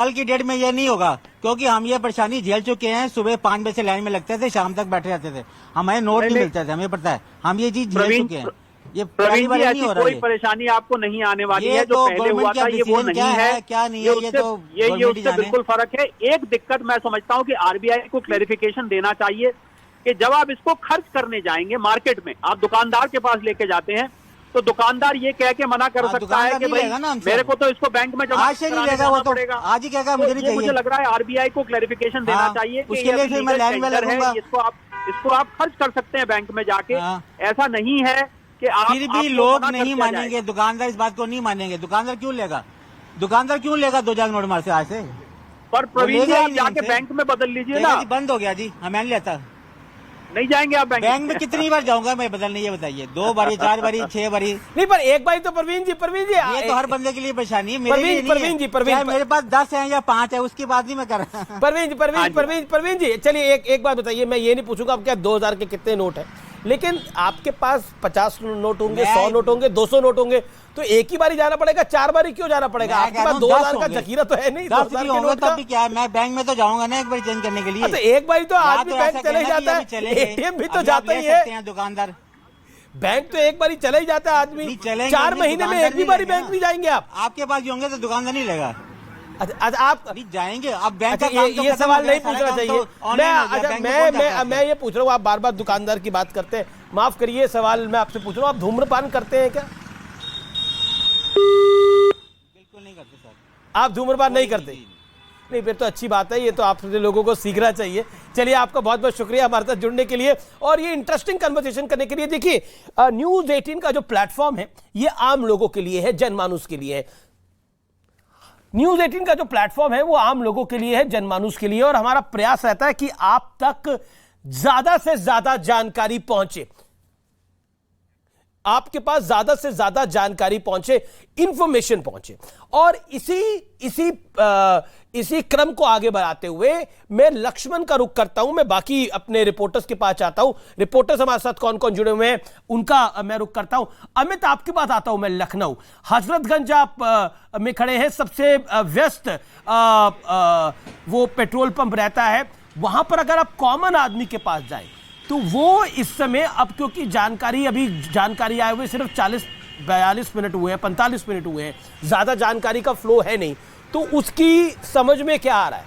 कल की डेट में ये नहीं होगा, क्योंकि हम ये परेशानी झेल चुके हैं। सुबह 5 बजे से लाइन में लगते थे, शाम तक बैठे रहते थे, हमें नोट नहीं मिलते थे, हमें पता है, हम ये चीज झेल चुके हैं। ये पहली बार नहीं हो रहा है। कोई परेशानी आपको नहीं आने वाली है। जो तो पहले हुआ था ये वो नहीं है, क्या नहीं है, ये उससे बिल्कुल फर्क है। एक दिक्कत मैं समझता हूँ कि आरबीआई को क्लैरिफिकेशन देना चाहिए कि जब आप इसको खर्च करने जाएंगे मार्केट में, आप दुकानदार के पास लेके जाते हैं तो दुकानदार ये कह के मना कर सकता है कि भाई मेरे को तो इसको बैंक में जमा कराना पड़ेगा। आज ही कहेगा मुझे नहीं चाहिए। मुझे लग रहा है आरबीआई को क्लैरिफिकेशन देना चाहिए कि उसके लिए फिर मैं लाइन में लगूंगा। इसको आप खर्च कर सकते हैं बैंक में जाके। ऐसा नहीं है कि आप फिर भी लोग नहीं मानेंगे, दुकानदार इस बात को नहीं मानेंगे। दुकानदार क्यों लेगा 2000 नोट मार से आज से? पर प्रवीण जी आप जाके बैंक में बदल लीजिए ना। बंद हो गया जी, मैं नहीं लेता। नहीं जाएंगे आप बैंक में कितनी बार जाऊंगा मैं बदलने, ये बताइए? 2 बारी, 4 बारी, 6 बारी? नहीं, पर एक बारी तो प्रवीण जी ये तो हर बंदे के लिए परेशानी है, मेरे लिए नहीं है। मेरे पास 10 है या 5 है, उसकी बात नहीं मैं कर रहा। प्रवीण जी चलिए एक बात बताइए। मैं ये नहीं पूछूंगा आप क्या 2000 के कितने नोट है, लेकिन आपके पास 50 नोट होंगे, 100 नोट होंगे, 200 नोट होंगे, तो एक ही बारी जाना पड़ेगा? 4 बारी क्यों जाना पड़ेगा? आपके पास 2000 का जखीरा तो है नहीं। 10 होंगे तब भी क्या, मैं बैंक में तो जाऊंगा ना एक बार चेंज करने के लिए। तो एक बारी तो आदमी बैंक चले जाता है, एटीएम भी तो जाता ही है। दुकानदार बैंक तो एक बारी चले ही जाता है आदमी। 4 महीने में एक भी बारी बैंक नहीं जाएंगे आप? आपके पास होंगे तो दुकानदार नहीं लेगा। आप जाएंगे आप बैंक? ये सवाल नहीं पूछना चाहिए। मैं ये पूछ रहा हूँ, आप बार बार दुकानदार की बात करते हैं, माफ करिए सवाल मैं आपसे पूछ रहा हूँ, आप धूम्रपान करते हैं क्या? बिल्कुल नहीं करते सर। आप धूम्रपान नहीं करते? नहीं, फिर तो अच्छी बात है, ये तो आप लोगों को सीखना चाहिए। चलिए, आपका बहुत बहुत शुक्रिया हमारे साथ जुड़ने के लिए और ये इंटरेस्टिंग कन्वर्सेशन करने के लिए। देखिए, न्यूज 18 का जो प्लेटफॉर्म है ये आम लोगों के लिए है, जनमानुस के लिए है। न्यूज 18 का जो प्लेटफॉर्म है वो आम लोगों के लिए है, जनमानुस के लिए, और हमारा प्रयास रहता है कि आप तक ज्यादा से ज्यादा जानकारी पहुंचे, आपके पास ज्यादा से ज्यादा जानकारी पहुंचे, इंफॉर्मेशन पहुंचे। और इसी क्रम को आगे बढ़ाते हुए मैं लक्ष्मण का रुख करता हूं, मैं बाकी अपने रिपोर्टर्स के पास आता हूं। रिपोर्टर्स हमारे साथ कौन कौन जुड़े हुए हैं उनका मैं रुख करता हूं। अमित, आपके पास आता हूं मैं लखनऊ। हजरतगंज आप में खड़े हैं, सबसे व्यस्त वो पेट्रोल पंप रहता है, वहां पर अगर आप कॉमन आदमी के पास जाए तो वो इस समय, अब क्योंकि जानकारी आए हुए सिर्फ 40-42 मिनट हुए हैं, 45 मिनट हुए हैं, ज्यादा जानकारी का फ्लो है नहीं, तो उसकी समझ में क्या आ रहा है?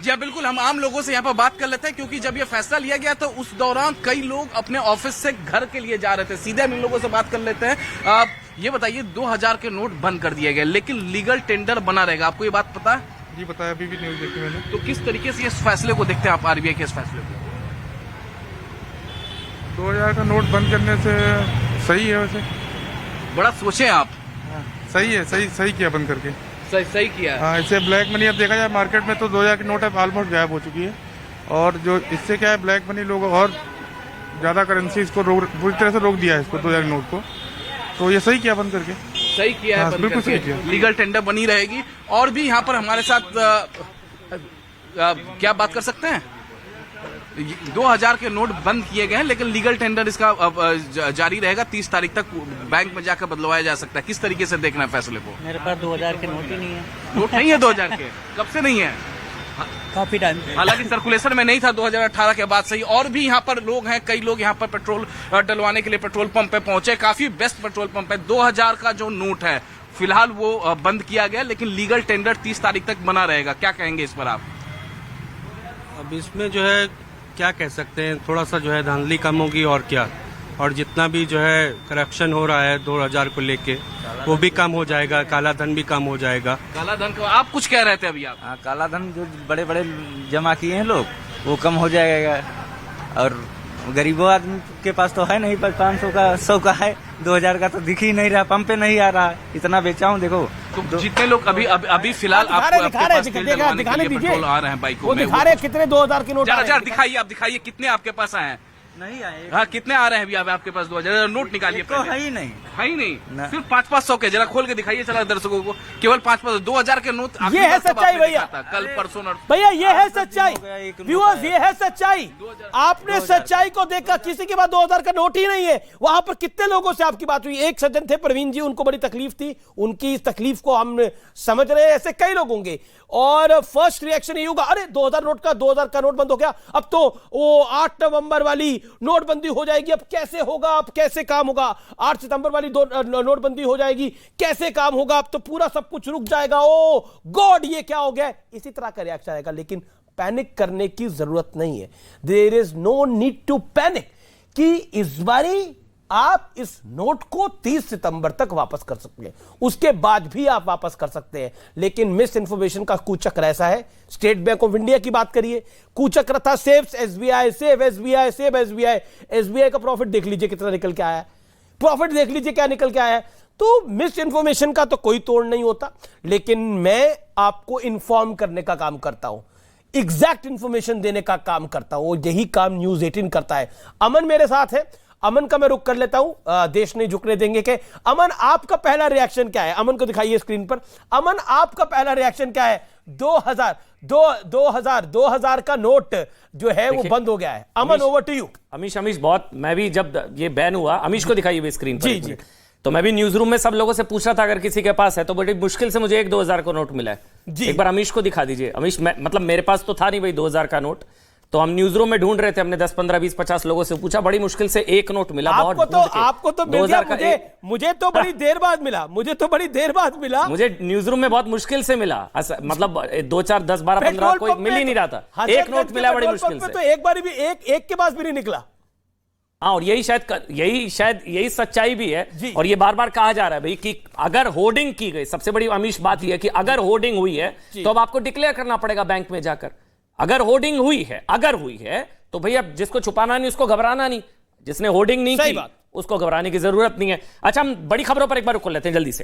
जी हाँ, बिल्कुल, हम आम लोगों से यहाँ पर बात कर लेते हैं, क्योंकि जब ये फैसला लिया गया तो उस दौरान कई लोग अपने ऑफिस से घर के लिए जा रहे थे। सीधे हम इन लोगों से बात कर लेते हैं। ये बताइए, 2000 के नोट बंद कर दिए गए, लेकिन लीगल टेंडर बना रहेगा, आपको ये बात पता है? जी पता है, अभी भी न्यूज देखी मैंने। तो किस तरीके से इस फैसले को देखते हैं आप, आरबीआई के इस फैसले को? 2000 का नोट बंद करने से सही है, वैसे बड़ा सोचे आप। सही है, सही किया बंद करके। सही किया है। हाँ, इससे ब्लैक मनी अब देखा जाए मार्केट में तो 2000 की नोट अब ऑलमोस्ट गायब हो चुकी है, और जो इससे क्या है, ब्लैक मनी लोग और ज्यादा करेंसी इसको पूरी तरह से रोक दिया है, इसको 2000 की नोट को। तो ये सही किया बंद करके। सही किया है, बिल्कुल सही किया। लीगल टेंडर बनी रहेगी। और भी यहाँ पर हमारे साथ क्या बात कर सकते हैं? 2000 के नोट बंद किए गए हैं, लेकिन लीगल टेंडर इसका जारी रहेगा। 30 तारीख तक बैंक में जाकर बदलवाया जा सकता है। किस तरीके से देखना है फैसले को? मेरे पास 2000 के नोट ही नहीं है। नोट नहीं है 2000 के? कब से नहीं है? काफी टाइम। हालांकि सर्कुलेशन में नहीं था 2018 के बाद से ही। और भी यहाँ पर लोग हैं, कई लोग यहाँ पर पेट्रोल डलवाने के लिए पेट्रोल पंप पे पहुंचे। काफी बेस्ट पेट्रोल पंप है। 2000 का जो नोट है फिलहाल वो बंद किया गया, लेकिन लीगल टेंडर 30 तारीख तक बना रहेगा। क्या कहेंगे इस पर आप? अब इसमें जो है क्या कह सकते हैं, थोड़ा सा जो है धांधली कम होगी और क्या, और जितना भी जो है करप्शन हो रहा है 2000 को लेके वो भी कम हो जाएगा, काला धन भी कम हो जाएगा। काला धन को आप कुछ कह रहे थे अभी आप? हाँ, काला धन जो बड़े बड़े जमा किए हैं लोग वो कम हो जाएगा, और गरीबों आदमी के पास तो है नहीं, 500 का 100 का है, 2000 का तो दिख ही नहीं रहा, पंप पे नहीं आ रहा। इतना बेचा हूँ, देखो। तो जितने लोग अभी फिलहाल दिखाने पेट्रोल आ रहे हैं बाइकों में, दिखा रहे कितने 2000 के नोट? दिखाइए, आप दिखाइए कितने आपके पास आए हैं। नहीं आए। हाँ, कितने आ रहे हैं अभी आपके पास? 2000 नोट निकालिए। तो है ही नहीं। है ही नहीं, ना। सिर्फ 500 के। जरा खोल के दिखाइए चला दर्शकों को, केवल 500 2000 के नोट। ये है सच्चाई भैया, कल परसों भैया ये है सच्चाई हो गया, एक नोट व्यूअर्स, है। ये है सच्चाई। आपने सच्चाई को देखा, किसी के पास 2000 का नोट ही नहीं है। वहां पर कितने लोगों से आपकी बात हुई? एक सज्जन थे प्रवीण जी, उनको बड़ी तकलीफ थी, उनकी इस तकलीफ को हम समझ रहे हैं, ऐसे कई लोग होंगे। और फर्स्ट रिएक्शन ये होगा, अरे 2000 का नोट बंद हो गया, अब तो वो 8 नवंबर वाली नोटबंदी हो जाएगी, अब कैसे होगा, अब कैसे काम होगा? 8 सितंबर वाली नोटबंदी हो जाएगी, कैसे काम होगा? अब तो पूरा सब कुछ रुक जाएगा, ओ गॉड ये क्या हो गया? इसी तरह का रिएक्शन आएगा। लेकिन पैनिक करने की जरूरत नहीं है। There is no need to panic कि इस बारी आप इस नोट को 30 सितंबर तक वापस कर सकते हैं, उसके बाद भी आप वापस कर सकते हैं। लेकिन मिस इंफॉर्मेशन का कुचक्र ऐसा है। स्टेट बैंक ऑफ इंडिया की बात करिए, कुचक्र था save SBI, save SBI, save SBI. SBI का प्रॉफिट देख लीजिए कितना निकल के आया है, प्रॉफिट देख लीजिए क्या निकल के आया है। तो मिस इंफॉर्मेशन का तो कोई तोड़ नहीं होता, लेकिन मैं आपको इंफॉर्म करने का काम करता हूं, एग्जैक्ट इंफॉर्मेशन देने का काम करता हूं। यही काम न्यूज 18 करता है। अमन मेरे साथ है, अमन का मैं रुक कर लेता हूं, देश नहीं झुकने देंगे के। अमन आपका पहला रिएक्शन क्या है? अमन को दिखाइए स्क्रीन पर। अमन आपका पहला रिएक्शन क्या है? 2000 का नोट जो है वो बंद हो गया है। अमन ओवर टू यू। अमीश बहुत, मैं भी जब ये बैन हुआ, अमीश को दिखाइए भी स्क्रीन पर। जी जी। तो मैं भी न्यूज रूम में सब लोगों से पूछ रहा था अगर किसी के पास है, तो बड़ी मुश्किल से मुझे 1-2000 का नोट मिला है। जी। एक बार अमीश को दिखा दीजिए। अमीश, मतलब मेरे पास तो था नहीं भाई 2000 का नोट, तो हम न्यूज रूम में ढूंढ रहे थे, हमने 10, 15, 20, 50 लोगों से पूछा, बड़ी मुश्किल से एक नोट मिला। आपको तो मिल गया, मुझे तो बड़ी देर बाद मिला, मुझे न्यूज रूम में बहुत मुश्किल से मिला, मतलब 2, 4, 10, 12, 15 कोई मिल ही नहीं रहा था। एक नोट मिला बड़ी मुश्किल से, तो एक बार भी एक के पास भी नहीं निकला। हाँ, और यही सच्चाई भी है। और ये बार बार कहा जा रहा है भाई कि अगर होर्डिंग की गई, सबसे बड़ी अमीश बात यह है कि अगर होर्डिंग हुई है तो अब आपको डिक्लेयर करना पड़ेगा बैंक में जाकर। अगर होर्डिंग हुई है तो भैया जिसको छुपाना नहीं उसको घबराना नहीं, जिसने होर्डिंग नहीं की उसको घबराने की जरूरत नहीं है। अच्छा, हम बड़ी खबरों पर एक बार रुक लेते हैं जल्दी से।